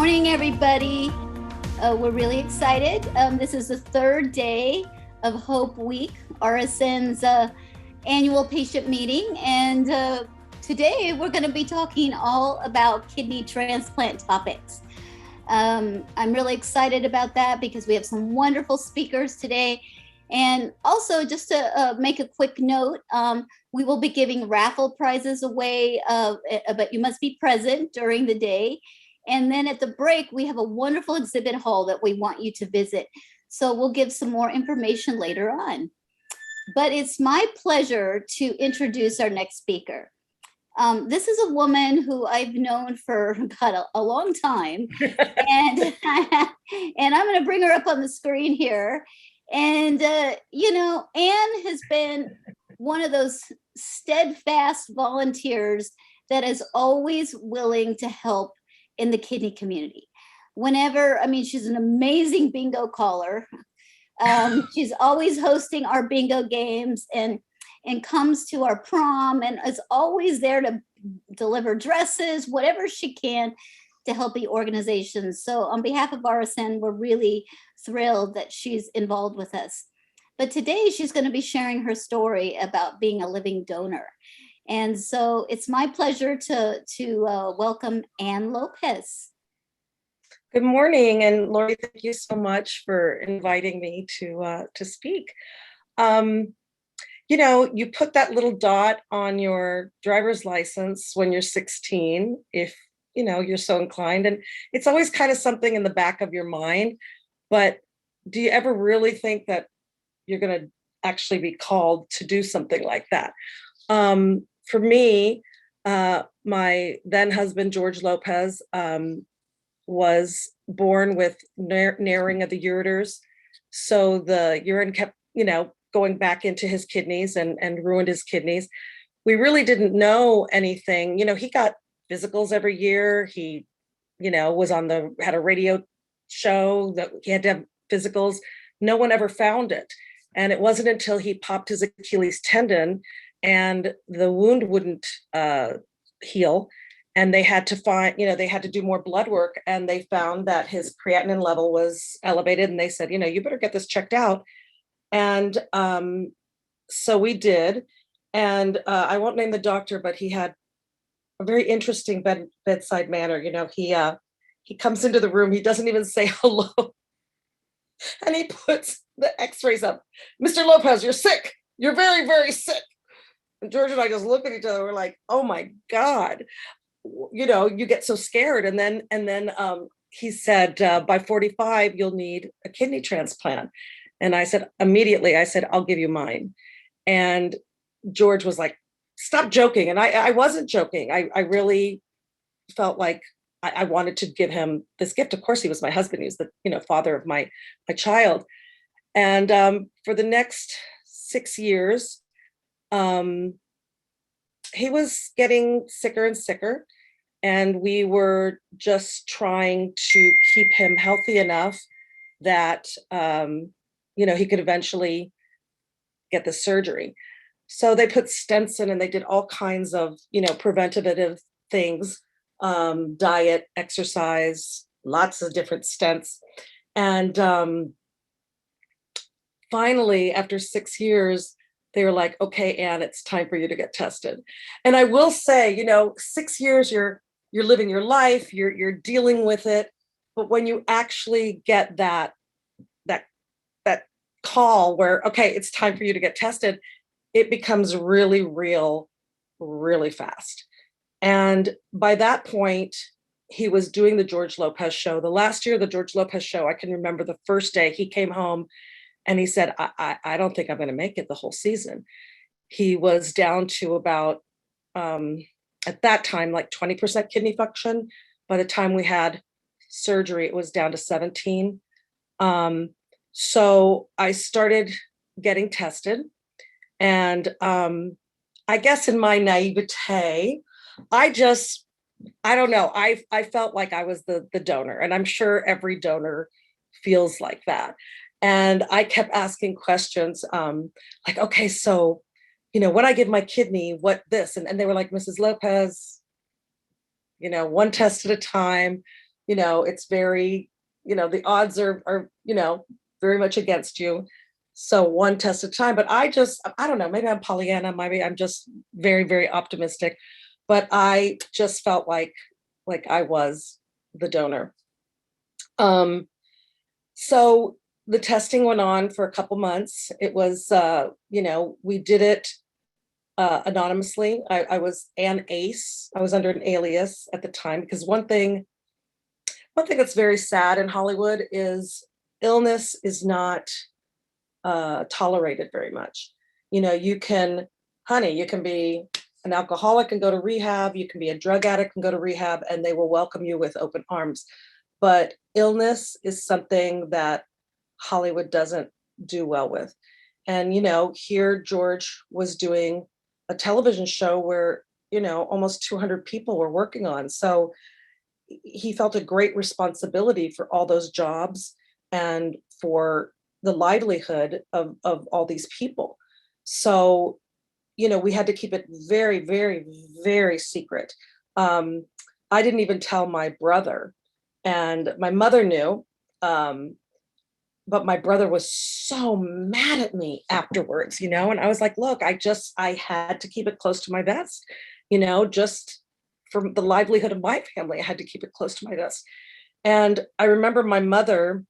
morning, everybody. We're really excited. This is the third day of Hope Week, RSN's annual patient meeting. And today we're going to be talking all about kidney transplant topics. I'm really excited about that because we have some wonderful speakers today. And also, just to make a quick note, we will be giving raffle prizes away, but you must be present during the day. And then at the break, we have a wonderful exhibit hall that we want you to visit. So we'll give some more information later on. But it's my pleasure to introduce our next speaker. This is a woman who I've known for a long time. and I'm going to bring her up on the screen here. And, Anne has been one of those steadfast volunteers that is always willing to help in the kidney community. She's an amazing bingo caller. She's always hosting our bingo games and comes to our prom and is always there to deliver dresses, whatever she can to help the organization. So on behalf of RSN, we're really thrilled that she's involved with us. But today she's going to be sharing her story about being a living donor. And so it's my pleasure to welcome Anne Lopez. Good morning, and Lori, thank you so much for inviting me to speak. You put that little dot on your driver's license when you're 16, if you're so inclined, and it's always kind of something in the back of your mind. But do you ever really think that you're going to actually be called to do something like that? For me, my then husband, George Lopez, was born with narrowing of the ureters. So the urine kept, going back into his kidneys and ruined his kidneys. We really didn't know anything. He got physicals every year. He, had a radio show that he had to have physicals. No one ever found it. And it wasn't until he popped his Achilles tendon and the wound wouldn't heal. And they had to they had to do more blood work, and they found that his creatinine level was elevated. And they said, you better get this checked out. And so we did. And I won't name the doctor, but he had a very interesting bedside manner. He comes into the room, he doesn't even say hello. And he puts the x-rays up. Mr. Lopez, you're sick. You're very, very sick. And George and I just look at each other. We're like, oh my God, you get so scared. And then he said, by 45, you'll need a kidney transplant. And I said, immediately, I'll give you mine. And George was like, stop joking. And I wasn't joking. I really felt like I wanted to give him this gift. Of course, he was my husband. He was the father of my child. And for the next 6 years, he was getting sicker and sicker. And we were just trying to keep him healthy enough that, he could eventually get the surgery. So they put stents in and they did all kinds of, preventative things, diet, exercise, lots of different stents. And finally, after 6 years, they were like, okay, Anne, it's time for you to get tested. And I will say, 6 years, you're living your life, you're dealing with it. But when you actually get that call where, okay, it's time for you to get tested, it becomes really real, really fast. And by that point, he was doing the George Lopez show. The last year, the George Lopez show, I can remember the first day he came home and he said, I don't think I'm going to make it the whole season. He was down to about, at that time, like 20% kidney function. By the time we had surgery, it was down to 17. So I started getting tested. And I guess in my naivete, I don't know, I felt like I was the donor. And I'm sure every donor feels like that. And I kept asking questions like, okay, so, when I give my kidney, what this? And they were like, Mrs. Lopez, one test at a time. it's very, the odds are, very much against you. So one test at a time. But I don't know, maybe I'm Pollyanna, maybe I'm just very, very optimistic. But I just felt like I was the donor. So the testing went on for a couple months. It was, we did it anonymously. I was Ann Ace. I was under an alias at the time because one thing that's very sad in Hollywood is illness is not tolerated very much. You can, honey, you can be an alcoholic and go to rehab. You can be a drug addict and go to rehab, and they will welcome you with open arms. But illness is something that Hollywood doesn't do well with. And, here George was doing a television show where, almost 200 people were working on. So he felt a great responsibility for all those jobs and for the livelihood of all these people. So, we had to keep it very, very, very secret. I didn't even tell my brother, and my mother knew. But my brother was so mad at me afterwards, and I was like, look, I had to keep it close to my vest, just for the livelihood of my family. I had to keep it close to my vest. And I remember my mother,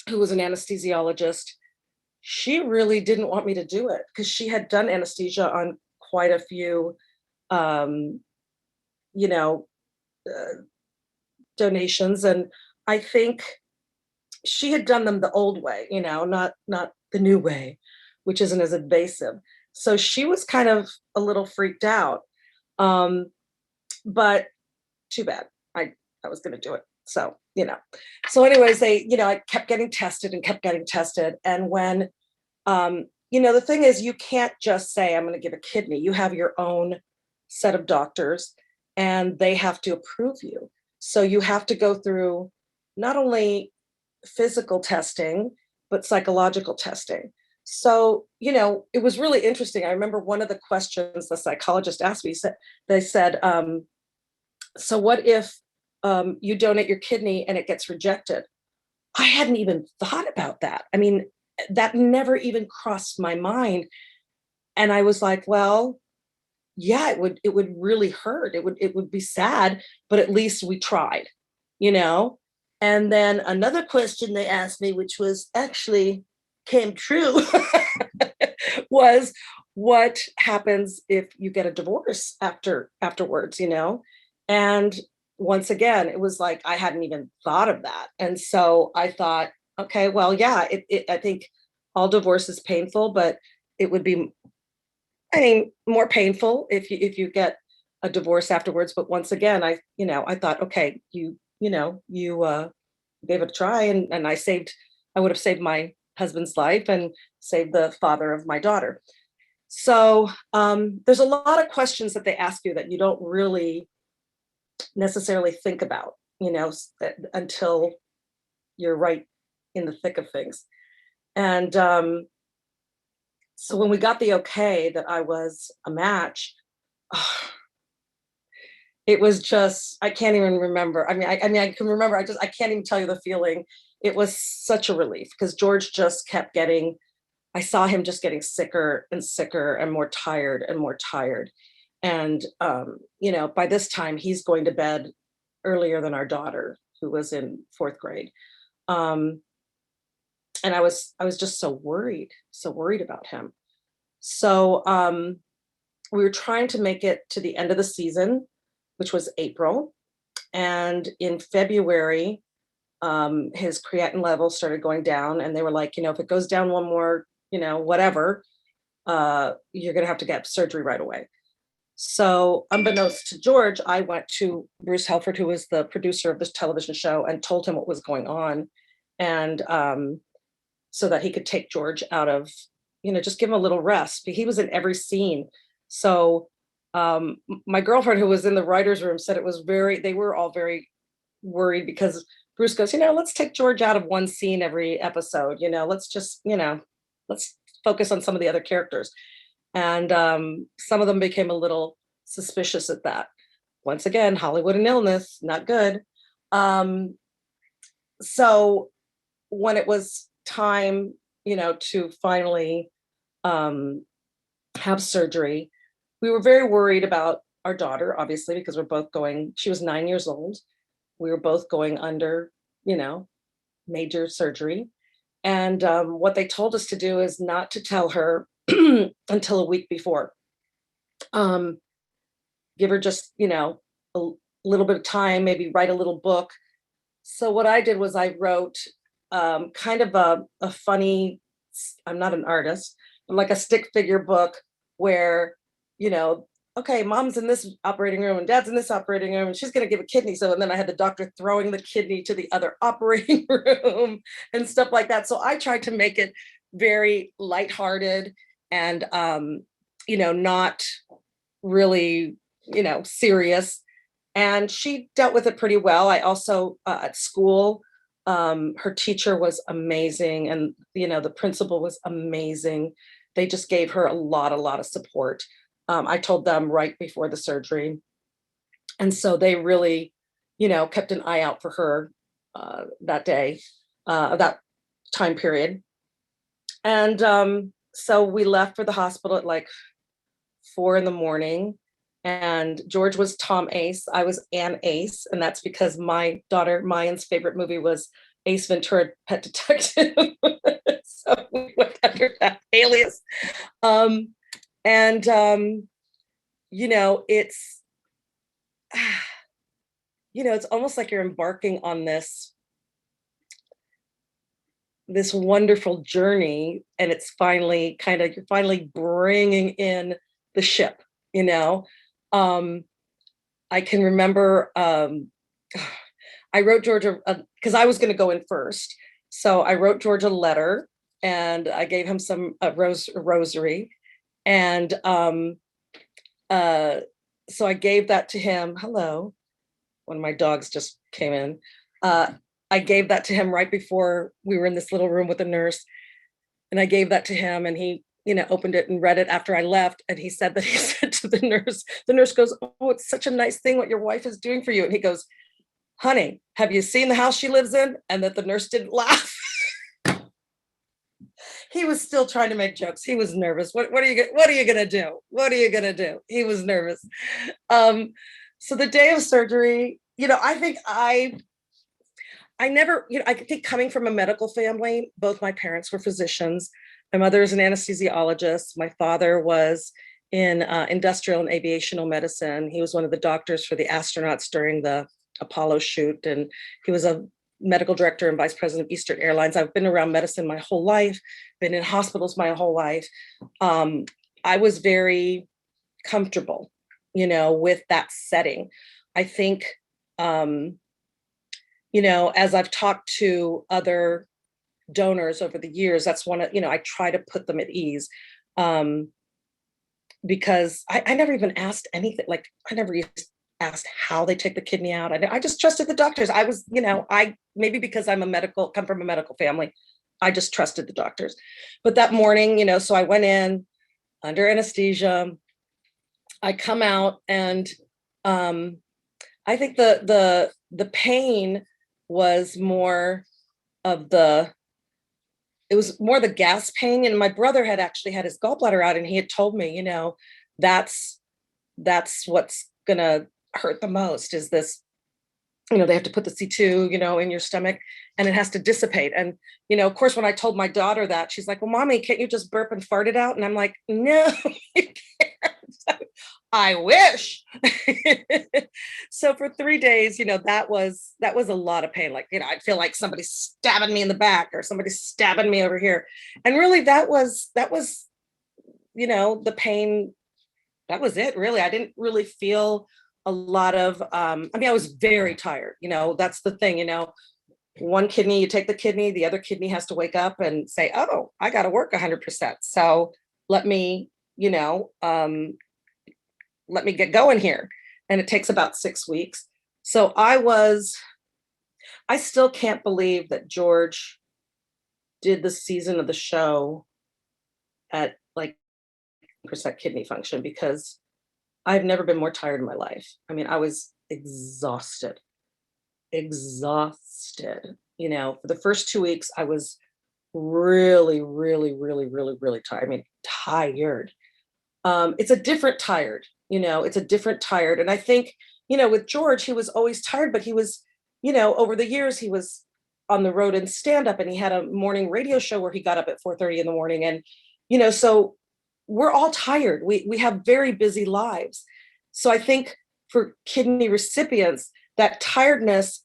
who was an anesthesiologist, she really didn't want me to do it because she had done anesthesia on quite a few, you know, donations. And I think she had done them the old way, not the new way, which isn't as invasive. So she was kind of a little freaked out. But too bad. I was going to do it. So, so anyways, I kept getting tested and kept getting tested. And when, the thing is, you can't just say, I'm going to give a kidney. You have your own set of doctors and they have to approve you. So you have to go through not only physical testing, but psychological testing. So, it was really interesting. I remember one of the questions the psychologist asked me, they said, so what if you donate your kidney and it gets rejected? I hadn't even thought about that. I mean, that never even crossed my mind. And I was like, well, yeah, it would really hurt. It would be sad, but at least we tried, And then another question they asked me, which was actually came true, was what happens if you get a divorce afterwards, And once again, it was like I hadn't even thought of that. And so I thought, okay, well, yeah, I think all divorce is painful, but it would be, more painful if you get a divorce afterwards. But once again, I thought, okay, you gave it a try, and I would have saved my husband's life and saved the father of my daughter. So there's a lot of questions that they ask you that you don't really necessarily think about, until you're right in the thick of things. And so when we got the okay that I was a match, it was just, I can't even remember. I can remember, I can't even tell you the feeling. It was such a relief because George just kept I saw him just getting sicker and sicker and more tired and more tired. And, by this time he's going to bed earlier than our daughter, who was in fourth grade. And I was just so worried about him. So we were trying to make it to the end of the season, which was April. And in February, his creatinine level started going down, and they were like, if it goes down one more, whatever, you're going to have to get surgery right away. So unbeknownst to George, I went to Bruce Helford, who was the producer of this television show, and told him what was going on. And so that he could take George out of, just give him a little rest. He was in every scene. So my girlfriend, who was in the writer's room, said they were all very worried because Bruce goes, let's take George out of one scene every episode, let's just, let's focus on some of the other characters. And some of them became a little suspicious at that. Once again, Hollywood and illness, not good. So when it was time, to finally have surgery, we were very worried about our daughter, obviously, because she was 9 years old. We were both going under, major surgery. And what they told us to do is not to tell her until a week before. Give her just, a little bit of time, maybe write a little book. So what I did was I wrote kind of a funny, I'm not an artist, but like a stick figure book where, okay, mom's in this operating room and dad's in this operating room and she's going to give a kidney. So, and then I had the doctor throwing the kidney to the other operating room and stuff like that. So I tried to make it very lighthearted and, not really, serious. And she dealt with it pretty well. I also, at school, her teacher was amazing. And, the principal was amazing. They just gave her a lot of support. I told them right before the surgery. And so they really, kept an eye out for her that day, that time period. And so we left for the hospital at like 4 a.m. And George was Tom Ace. I was Ann Ace. And that's because my daughter Mayan's favorite movie was Ace Ventura, Pet Detective. So we went under that alias. And it's, it's almost like you're embarking on this wonderful journey. And it's finally you're finally bringing in the ship, I can remember I wrote George because I was going to go in first. So I wrote George a letter and I gave him some rosary. And so I gave that to him. Hello. One of my dogs just came in. I gave that to him right before we were in this little room with the nurse. And I gave that to him and he, opened it and read it after I left. And he said he said to the nurse goes, "Oh, it's such a nice thing what your wife is doing for you." And he goes, "Honey, have you seen the house she lives in?" And that the nurse didn't laugh. He was still trying to make jokes. He was nervous. What are you going to do? What are you going to do? He was nervous. So the day of surgery, I think I never, I think coming from a medical family, both my parents were physicians. My mother is an anesthesiologist. My father was in industrial and aviational medicine. He was one of the doctors for the astronauts during the Apollo shoot. And he was a medical director and vice president of Eastern Airlines. I've been around medicine my whole life, been in hospitals my whole life. I was very comfortable, with that setting. I think, as I've talked to other donors over the years, that's one of, I try to put them at ease, because I never even asked anything. Like I never asked how they take the kidney out. I just trusted the doctors. I was, maybe because come from a medical family, I just trusted the doctors. But that morning, so I went in under anesthesia. I come out and I think the pain was more of it was more the gas pain. And my brother had actually had his gallbladder out and he had told me, that's what's gonna hurt the most is this, they have to put the C2, in your stomach and it has to dissipate. And, of course, when I told my daughter that, she's like, "Well, mommy, can't you just burp and fart it out?" And I'm like, "No, you can't." I wish. So for 3 days, that was a lot of pain. Like, I'd feel like somebody's stabbing me in the back or somebody's stabbing me over here. And really that was, the pain. That was it, really. I didn't really feel a lot of, I was very tired, that's the thing, one kidney, you take the kidney, the other kidney has to wake up and say, "Oh, I got to work 100%. So let me, let me get going here." And it takes about 6 weeks. So I still can't believe that George did the season of the show at like percent kidney function, because I've never been more tired in my life. I was exhausted. exhausted. For the first 2 weeks, I was really, really, really, really, really tired. I mean, tired. It's a different tired, it's a different tired. And I think, with George, he was always tired, but he was, over the years, he was on the road in stand up, and he had a morning radio show where he got up at 4:30 in the morning. And, so we're all tired. We have very busy lives. So I think for kidney recipients, that tiredness,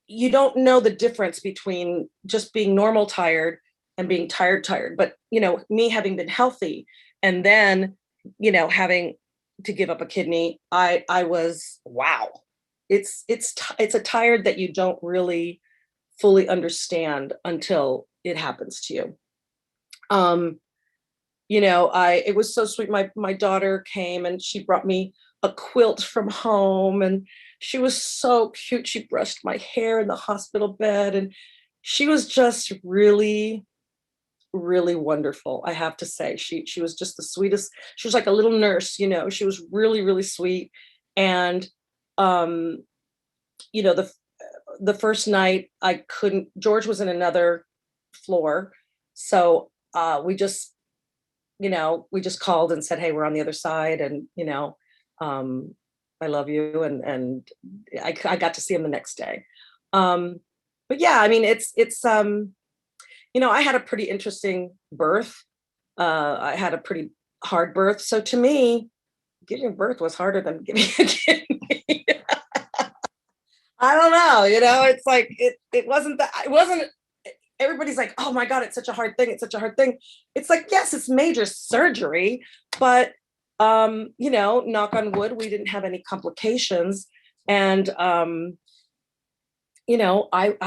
you don't know the difference between just being normal tired and being tired. But, me having been healthy and then, having to give up a kidney, I was, wow. It's a tired that you don't really fully understand until it happens to you. It was so sweet. My daughter came and she brought me a quilt from home, and she was so cute. She brushed my hair in the hospital bed, and she was just really, really wonderful. I have to say, she was just the sweetest. She was like a little nurse, she was really, really sweet. And, the first night George was in another floor. So, we just called and said, hey, we're on the other side. And, I love you. And I got to see him the next day. But yeah, I mean, I had a pretty interesting birth. I had a pretty hard birth. So to me, giving birth was harder than giving a kidney. I don't know, it's like, it wasn't everybody's like, oh my God, it's such a hard thing. It's such a hard thing. It's like, yes, it's major surgery, but, knock on wood, we didn't have any complications. And, I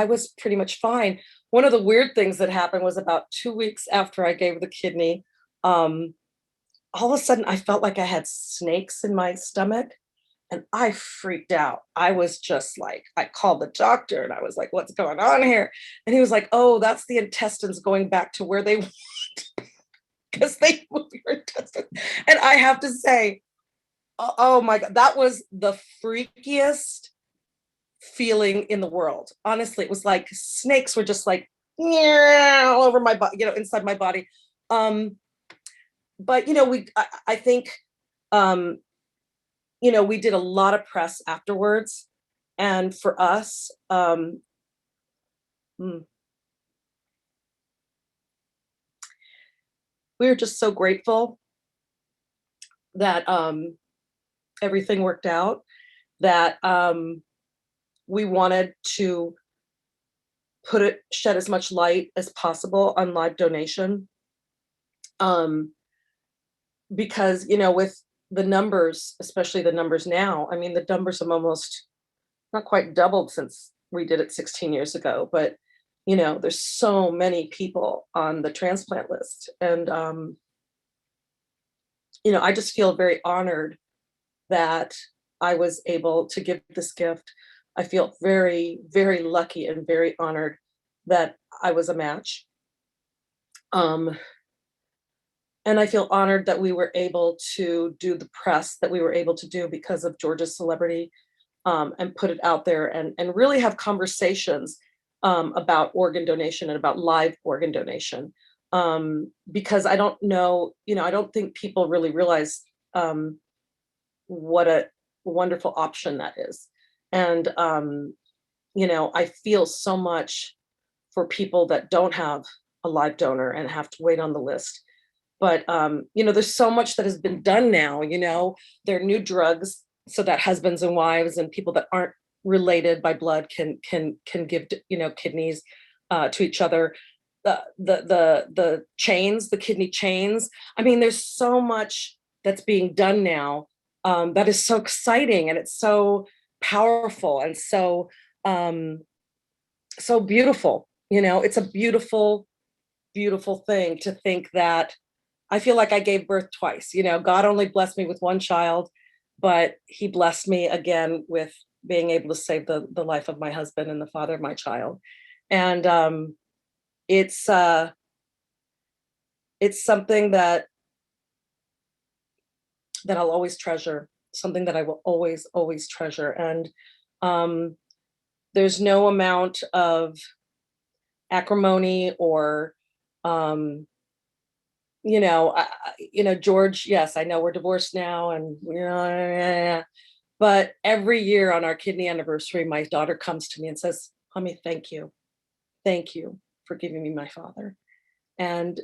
was pretty much fine. One of the weird things that happened was about 2 weeks after I gave the kidney, all of a sudden I felt like I had snakes in my stomach. And I freaked out. I was just like, I called the doctor and I was like, what's going on here? And he was like, oh, that's the intestines going back to where they want, because they move your intestines. And I have to say, oh my God, that was the freakiest feeling in the world. Honestly, it was like snakes were just like all over my body, inside my body. But, I think, we did a lot of press afterwards. And for us, we were just so grateful that everything worked out, that we wanted to shed as much light as possible on live donation. Because, with the numbers, especially the numbers now, I mean, the numbers have almost not quite doubled since we did it 16 years ago, but, there's so many people on the transplant list. And, I just feel very honored that I was able to give this gift. I feel very, very lucky and very honored that I was a match. And I feel honored that we were able to do the press that we were able to do because of George's celebrity, and put it out there and really have conversations about organ donation and about live organ donation. Because I don't know, I don't think people really realize what a wonderful option that is. And, I feel so much for people that don't have a live donor and have to wait on the list. But, there's so much that has been done now, there are new drugs so that husbands and wives and people that aren't related by blood can give, kidneys to each other. The chains, the kidney chains. I mean, there's so much that's being done now that is so exciting, and it's so powerful and so so beautiful. It's a beautiful, beautiful thing to think that I feel like I gave birth twice. God only blessed me with one child, but he blessed me again with being able to save the life of my husband and the father of my child. And it's something that I'll always treasure, something that I will always, always treasure. And there's no amount of acrimony or, George, yes, I know we're divorced now and but every year on our kidney anniversary, my daughter comes to me and says, "Mommy, thank you. Thank you for giving me my father." And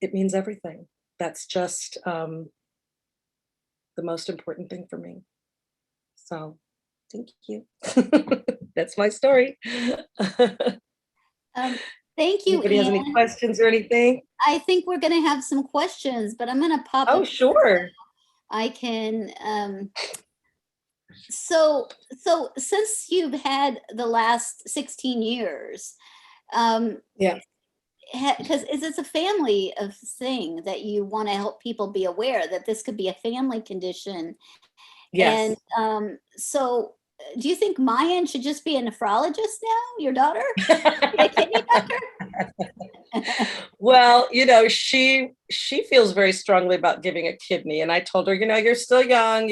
it means everything. That's just the most important thing for me. So thank you. That's my story. Thank you, Anybody has any Anne. questions or anything? I think we're going to have some questions, but I'm going to pop Oh, up. sure. I can. So since you've had the last 16 years, Yeah. because it's a family of thing that you want to help people be aware that this could be a family condition. Yes. And so do you think Mayan should just be a nephrologist now, your daughter? Be a kidney doctor? Well, she feels very strongly about giving a kidney. And I told her, you're still young,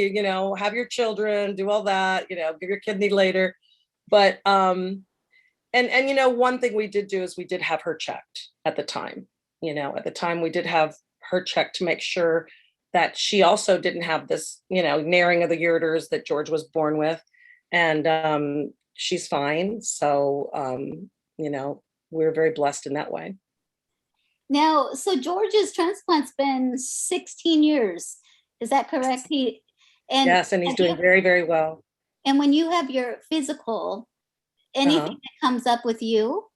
have your children, do all that, give your kidney later. But one thing we did do is we did have her checked at the time. At the time we did have her checked to make sure that she also didn't have this, narrowing of the ureters that George was born with. And she's fine. So, we're very blessed in that way. Now, so George's transplant's been 16 years. Is that correct? Yes, and he's doing very, very well. And when you have your physical, anything that comes up with you?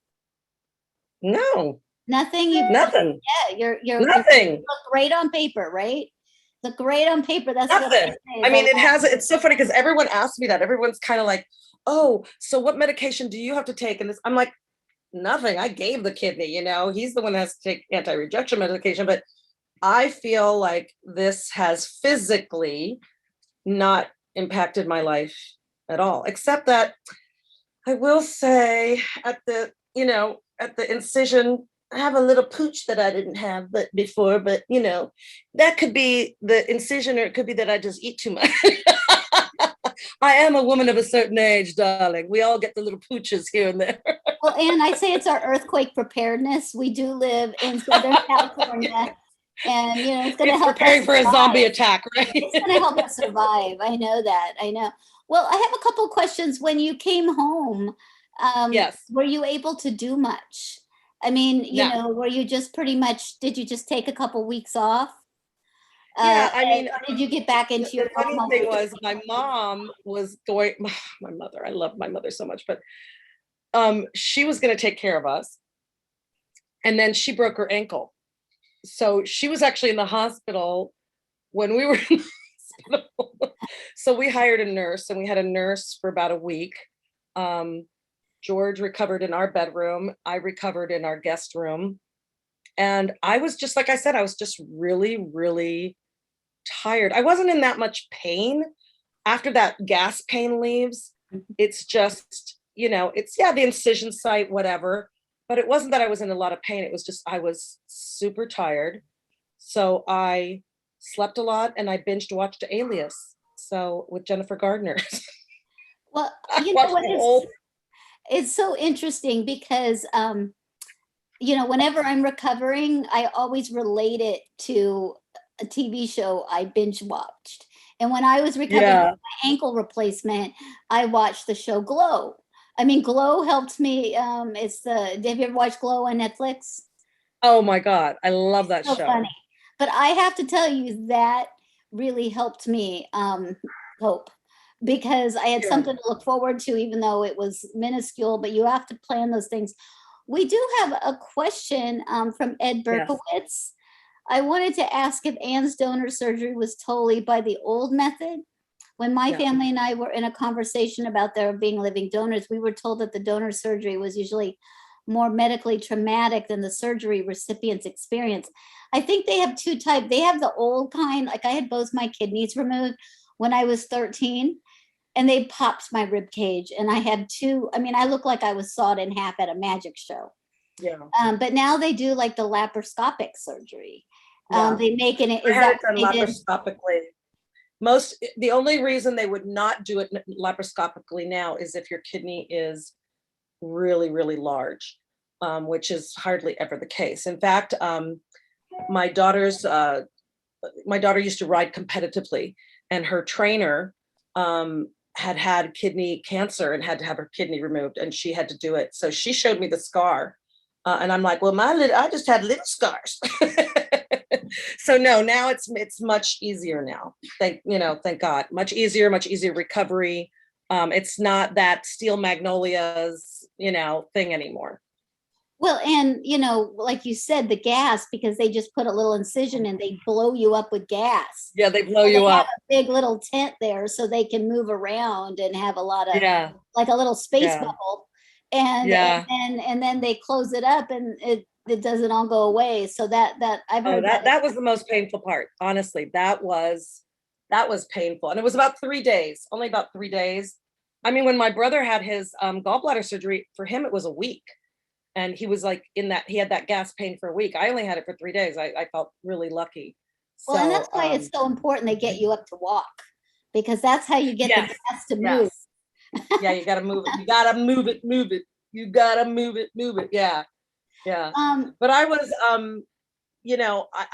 No. Nothing? Nothing. You're nothing. You look great on paper, right? Look great on paper. That's nothing. What I mean, it's so funny because everyone asks me that. Everyone's kind of like, "Oh, so what medication do you have to take?" And I'm like, nothing. I gave the kidney, he's the one that has to take anti-rejection medication. But I feel like this has physically not impacted my life at all, except that I will say at the incision, I have a little pooch that I didn't have before, but that could be the incision, or it could be that I just eat too much. I am a woman of a certain age, darling. We all get the little pooches here and there. Well, Anne, I say it's our earthquake preparedness. We do live in Southern California, and it's going to help preparing us for a zombie attack, right? It's going to help us survive. I know that. I know. Well, I have a couple questions. When you came home, yes, were you able to do much? I mean, no. were you just pretty much? Did you just take a couple weeks off? Yeah, I mean, did you get back into your? The funny thing was, my mom was going. My mother, I love my mother so much, but she was going to take care of us, and then she broke her ankle, so she was actually in the hospital when we were in the hospital. So we hired a nurse, and we had a nurse for about a week. George recovered in our bedroom. I recovered in our guest room, and I was just, like I said, I was just really, really tired. I wasn't in that much pain. After that gas pain leaves, it's just, it's the incision site, whatever, but it wasn't that I was in a lot of pain. It was just, I was super tired. So I slept a lot, and I binged watched Alias. So with Jennifer Gardner. Well, what it's so interesting because, whenever I'm recovering, I always relate it to a TV show I binge watched. And when I was recovering from my ankle replacement, I watched the show Glow. I mean, Glow helped me. Have you ever watched Glow on Netflix? Oh my God, I love that show. Funny. But I have to tell you, that really helped me cope, because I had something to look forward to, even though it was minuscule, but you have to plan those things. We do have a question from Ed Berkowitz. Yes. I wanted to ask if Anne's donor surgery was totally by the old method. When my family and I were in a conversation about there being living donors, we were told that the donor surgery was usually more medically traumatic than the surgery recipient's experience. I think they have two types. They have the old kind, like I had both my kidneys removed when I was 13, and they popped my rib cage, and I had two. I mean, I looked like I was sawed in half at a magic show. Yeah. But now they do like the laparoscopic surgery. They make it. I had it done laparoscopically. the only reason they would not do it laparoscopically now is if your kidney is really, really large, which is hardly ever the case. In fact, my daughter used to ride competitively, and her trainer had kidney cancer and had to have her kidney removed, and she had to do it. So she showed me the scar, and I'm like, well, I just had little scars. So no, now it's much easier now. Thank God, much easier recovery. It's not that steel magnolias, thing anymore. Well, and like you said, the gas, because they just put a little incision and they blow you up with gas. Yeah, they blow you up. Have a big little tent there so they can move around and have a lot of, like a little space bubble. And and then they close it up and it doesn't all go away. So that I've heard that was the most painful part. Honestly, that was painful. And it was about 3 days, only about 3 days. I mean, when my brother had his gallbladder surgery, for him, it was a week. And he was like he had that gas pain for a week. I only had it for 3 days. I felt really lucky. Well, and that's why it's so important they get you up to walk, because that's how you get the gas to move. Yeah, you got to move it. You got to move it. You got to move it. Yeah. Yeah. But I was,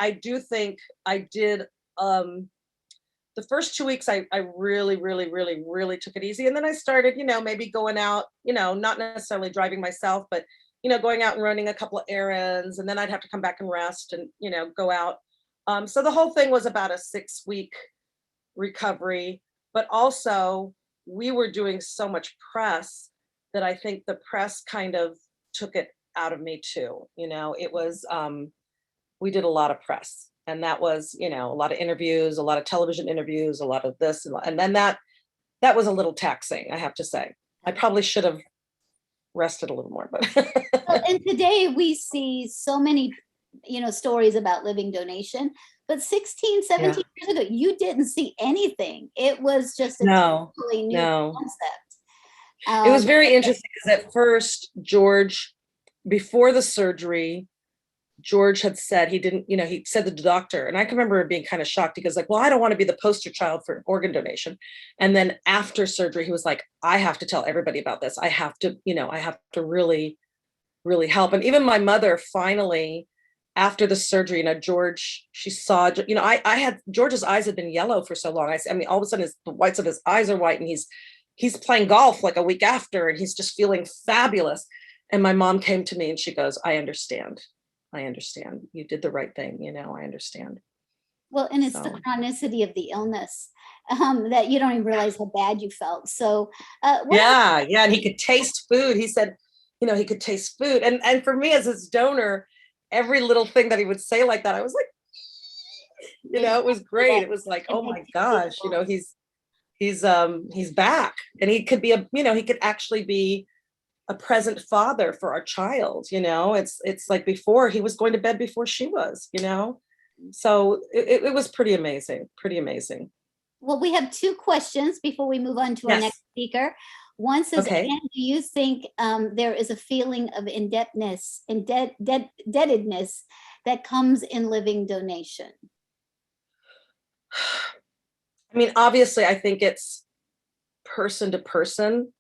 I do think I did, the first 2 weeks, I really, really, really, really took it easy. And then I started, maybe going out, not necessarily driving myself, but, going out and running a couple of errands, and then I'd have to come back and rest and, go out. So the whole thing was about a 6-week recovery, but also we were doing so much press that I think the press kind of took it out of me too. It was, we did a lot of press, and that was, a lot of interviews, a lot of television interviews, a lot of this, and then that was a little taxing, I have to say. I probably should have rested a little more, but. Well, and today we see so many, stories about living donation, but 16, 17 years ago, you didn't see anything. It was just a totally new concept. It was very interesting because at first, George, before the surgery, George had said he didn't, he said to the doctor, and I can remember being kind of shocked. He goes like, well, I don't want to be the poster child for organ donation. And then after surgery, he was like, I have to tell everybody about this. I have to, I have to really, really help. And even my mother finally, after the surgery, George, she saw, I had, George's eyes had been yellow for so long. I mean, all of a sudden the whites of his eyes are white, and he's playing golf like a week after, and he's just feeling fabulous. And my mom came to me and she goes, I understand. You did the right thing. I understand. Well, and it's the chronicity of the illness that you don't even realize how bad you felt. So yeah. And he could taste food. He said, he could taste food. And for me as his donor, every little thing that he would say like that, I was like, it was great. It was like, oh my gosh, he's back, and he could be he could actually be a present father for our child. It's like before, he was going to bed before she was, so it was pretty amazing. Well, we have 2 questions before we move on to our next speaker. One says, Anne, do you think there is a feeling of indebtedness that comes in living donation? I mean, obviously, I think it's person to person.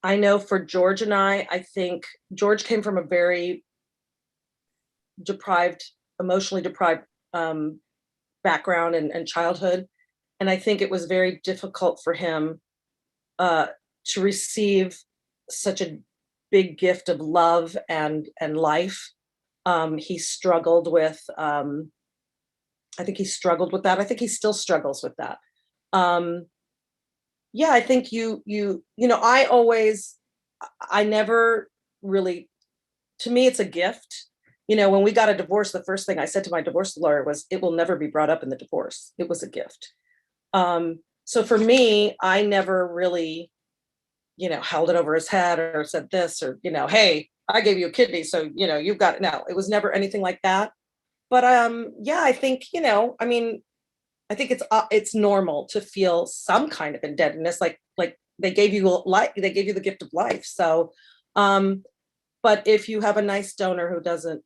I know for George and I think George came from a very emotionally deprived background and childhood. And I think it was very difficult for him to receive such a big gift of love and life. He struggled with, I think he struggled with that. I think he still struggles with that. Yeah, I think I never really, to me, it's a gift. When we got a divorce, the first thing I said to my divorce lawyer was, it will never be brought up in the divorce. It was a gift. So for me, I never really, held it over his head or said this or, hey, I gave you a kidney, so, you've got it now. It was never anything like that. But yeah, I think, I think it's normal to feel some kind of indebtedness, like they gave you the gift of life. So, but if you have a nice donor who doesn't,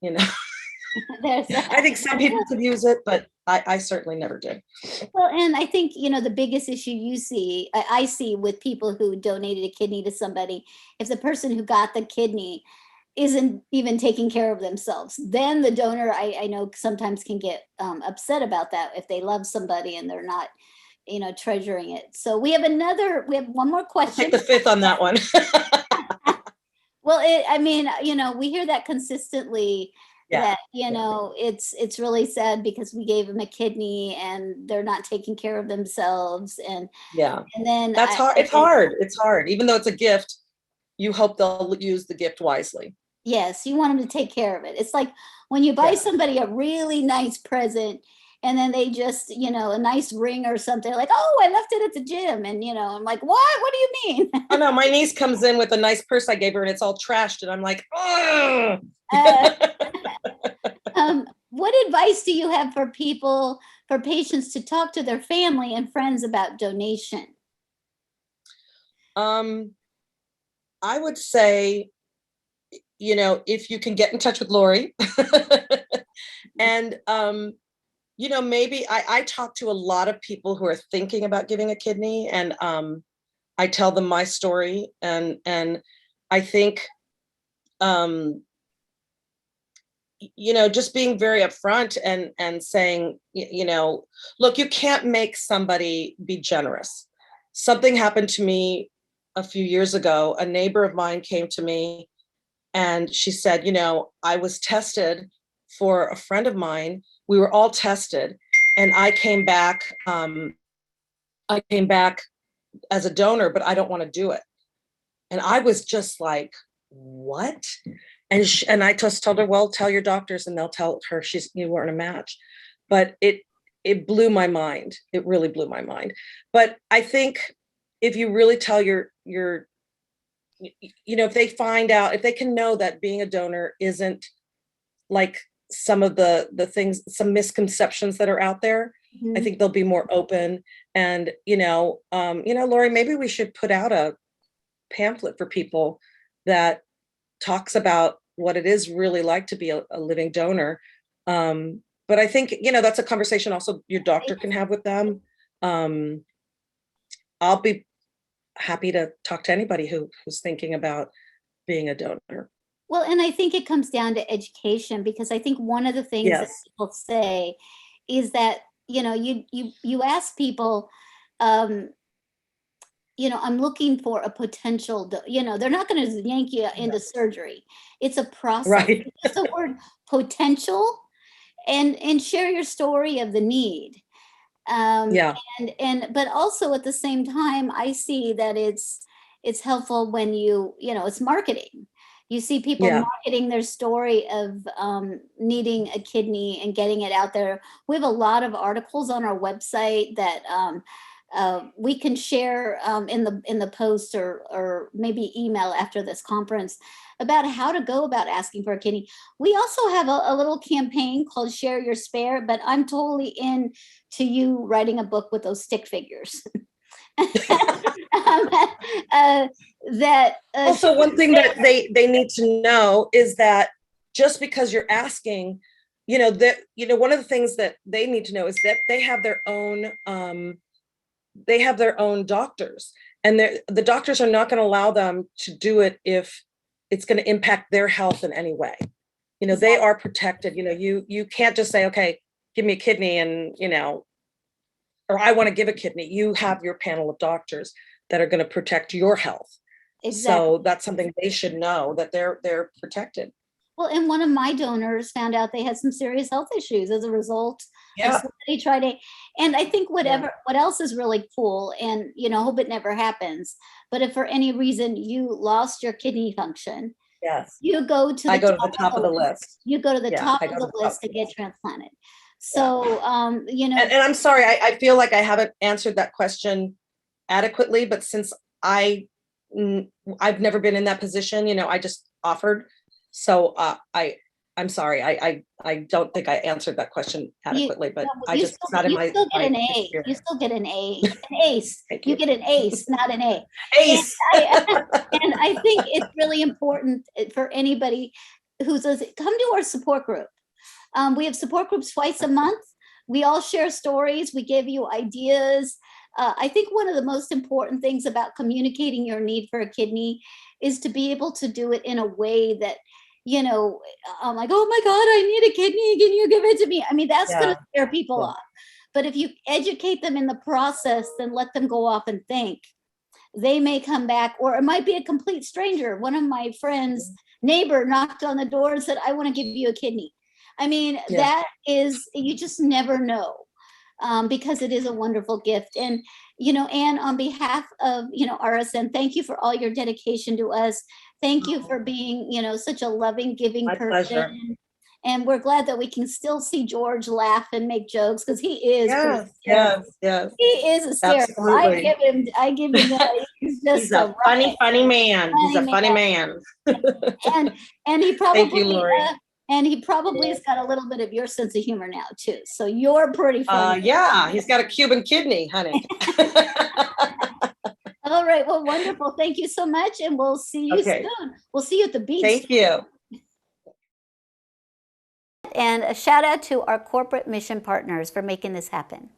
I think some people could use it, but I certainly never did. Well, and I think, the biggest issue I see with people who donated a kidney to somebody, if the person who got the kidney isn't even taking care of themselves, then the donor, I know sometimes can get upset about that if they love somebody and they're not, treasuring it. So we have one more I'll question. take the fifth on that one. Well, we hear that consistently. Yeah. That, it's really sad because we gave them a kidney and they're not taking care of themselves. And then that's hard. It's hard. It's hard. Even though it's a gift, you hope they'll use the gift wisely. Yes, you want them to take care of it. It's like when you buy somebody a really nice present and then they just, a nice ring or something, like, oh, I left it at the gym. And, I'm like, what do you mean? Oh no, my niece comes in with a nice purse I gave her and it's all trashed. And I'm like, oh. What advice do you have for patients to talk to their family and friends about donation? I would say, if you can get in touch with Lori and, maybe I talk to a lot of people who are thinking about giving a kidney and I tell them my story and I think, just being very upfront and saying, look, you can't make somebody be generous. Something happened to me a few years ago. A neighbor of mine came to me and she said, I was tested for a friend of mine. We were all tested and I came back as a donor, but I don't want to do it. And I was just like, what? And I just told her, well, tell your doctors and they'll tell her you weren't a match. But it blew my mind. It really blew my mind. But I think if you really tell your if they find out, if they can know that being a donor isn't like some of the things, some misconceptions that are out there, I think they'll be more open. And, Lori, maybe we should put out a pamphlet for people that talks about what it is really like to be a living donor. But I think, that's a conversation also your doctor can have with them. I'll be happy to talk to anybody who's thinking about being a donor. Well, and I think it comes down to education, because I think one of the things that people say is that, you ask people, I'm looking for a potential, they're not going to yank you into surgery. It's a process. Right. It's the word potential and share your story of the need. But also at the same time, I see that it's helpful when it's marketing. You see people marketing their story of needing a kidney and getting it out there. We have a lot of articles on our website that we can share in the post or maybe email after this conference about how to go about asking for a kidney. We also have a little campaign called Share Your Spare, but I'm totally into you writing a book with those stick figures. Also, one thing that they need to know is that just because you're asking, one of the things that they need to know is that they have their own doctors, and the doctors are not going to allow them to do it if it's going to impact their health in any way. They are protected. You can't just say, okay, give me a kidney and, or I want to give a kidney. You have your panel of doctors that are going to protect your health. Exactly. So that's something they should know, that they're protected. Well, and one of my donors found out they had some serious health issues as a result of somebody tried it. And I think what else is really cool, and hope it never happens, but if for any reason you lost your kidney function, you go to the top of the list. You go to the top of the list to get transplanted. So, and I'm sorry, I feel like I haven't answered that question adequately, but since I've never been in that position, I just offered. So I'm sorry, I don't think I answered that question adequately, but I just, it's not in my. You still get an A. You still get an A, an ace. You get an ace, not an A. Ace. And I think it's really important for anybody come to our support group. We have support groups twice a month. We all share stories. We give you ideas. I think one of the most important things about communicating your need for a kidney is to be able to do it in a way that, you know, I'm like, oh my God, I need a kidney. Can you give it to me? I mean, that's going to scare people off. But if you educate them in the process, then let them go off and think. They may come back, or it might be a complete stranger. One of my friends' neighbor knocked on the door and said, I want to give you a kidney. I mean, that is, you just never know, because it is a wonderful gift. And, you know, Anne, on behalf of, you know, RSN, thank you for all your dedication to us. Thank you for being, you know, such a loving, giving person. Pleasure. And we're glad that we can still see George laugh and make jokes, because he is yes. He is hysterical. Absolutely. I give him that. He's just he's a funny man. He's a funny man. and he probably Thank you, Lori. And he probably has got a little bit of your sense of humor now too. So you're pretty funny. Yeah, he's got a Cuban kidney, honey. All right. Well, wonderful. Thank you so much. And we'll see you soon. We'll see you at the beach. Thank you. And a shout out to our corporate mission partners for making this happen.